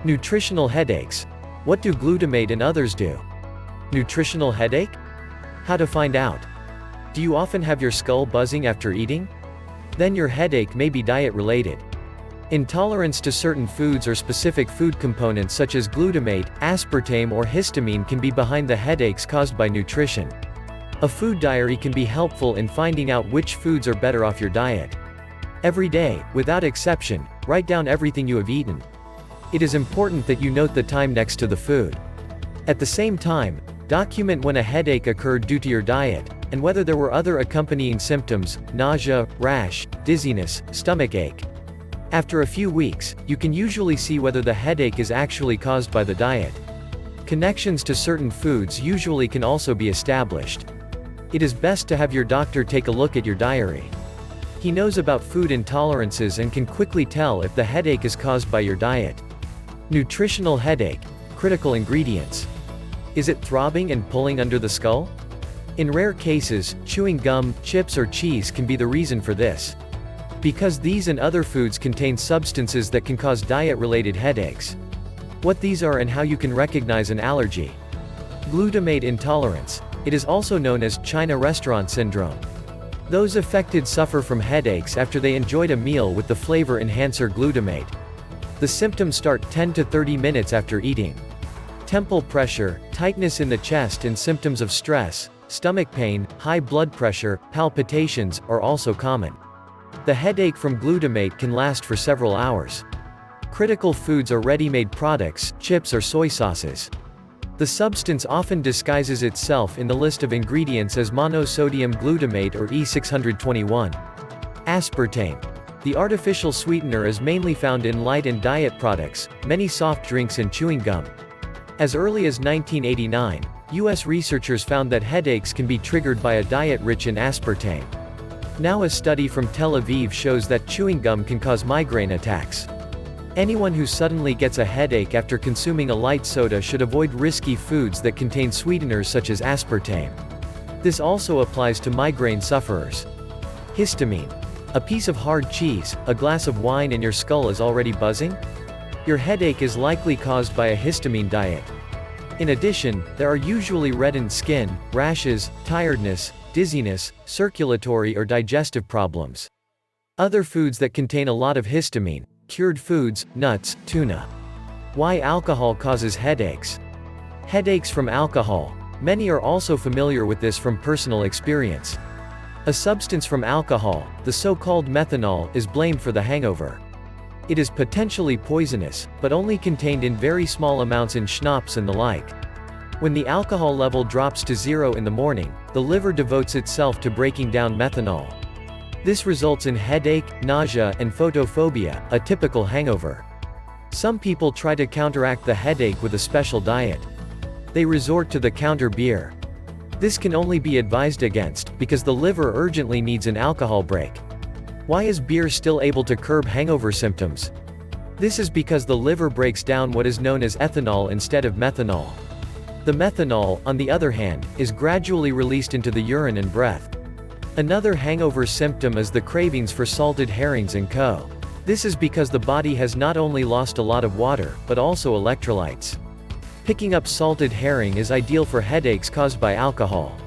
Nutritional headaches. What do glutamate and others do? Nutritional headache? How to find out. Do you often have your skull buzzing after eating? Then your headache may be diet-related. Intolerance to certain foods or specific food components such as glutamate, aspartame or histamine can be behind the headaches caused by nutrition. A food diary can be helpful in finding out which foods are better off your diet. Every day, without exception, write down everything you have eaten. It is important that you note the time next to the food. At the same time, document when a headache occurred due to your diet, and whether there were other accompanying symptoms, nausea, rash, dizziness, stomach ache. After a few weeks, you can usually see whether the headache is actually caused by the diet. Connections to certain foods usually can also be established. It is best to have your doctor take a look at your diary. He knows about food intolerances and can quickly tell if the headache is caused by your diet. Nutritional headache. Critical ingredients. Is it throbbing and pulling under the skull? In rare cases, chewing gum, chips or cheese can be the reason for this. Because these and other foods contain substances that can cause diet-related headaches. What these are and how you can recognize an allergy. Glutamate intolerance. It is also known as China restaurant syndrome. Those affected suffer from headaches after they enjoyed a meal with the flavor enhancer glutamate. The symptoms start 10 to 30 minutes after eating. Temple pressure, tightness in the chest and symptoms of stress, stomach pain, high blood pressure, palpitations, are also common. The headache from glutamate can last for several hours. Critical foods are ready-made products, chips or soy sauces. The substance often disguises itself in the list of ingredients as monosodium glutamate or E621. Aspartame. The artificial sweetener is mainly found in light and diet products, many soft drinks and chewing gum. As early as 1989, U.S. researchers found that headaches can be triggered by a diet rich in aspartame. Now a study from Tel Aviv shows that chewing gum can cause migraine attacks. Anyone who suddenly gets a headache after consuming a light soda should avoid risky foods that contain sweeteners such as aspartame. This also applies to migraine sufferers. Histamine. A piece of hard cheese, a glass of wine and your skull is already buzzing? Your headache is likely caused by a histamine diet. In addition, there are usually reddened skin, rashes, tiredness, dizziness, circulatory or digestive problems. Other foods that contain a lot of histamine. Cured foods, nuts, tuna. Why alcohol causes headaches. Headaches from alcohol. Many are also familiar with this from personal experience. A substance from alcohol, the so-called methanol, is blamed for the hangover. It is potentially poisonous, but only contained in very small amounts in schnapps and the like. When the alcohol level drops to 0 in the morning, the liver devotes itself to breaking down methanol. This results in headache, nausea, and photophobia, a typical hangover. Some people try to counteract the headache with a special diet. They resort to the counter beer. This can only be advised against, because the liver urgently needs an alcohol break. Why is beer still able to curb hangover symptoms? This is because the liver breaks down what is known as ethanol instead of methanol. The methanol, on the other hand, is gradually released into the urine and breath. Another hangover symptom is the cravings for salted herrings and co. This is because the body has not only lost a lot of water, but also electrolytes. Picking up salted herring is ideal for headaches caused by alcohol.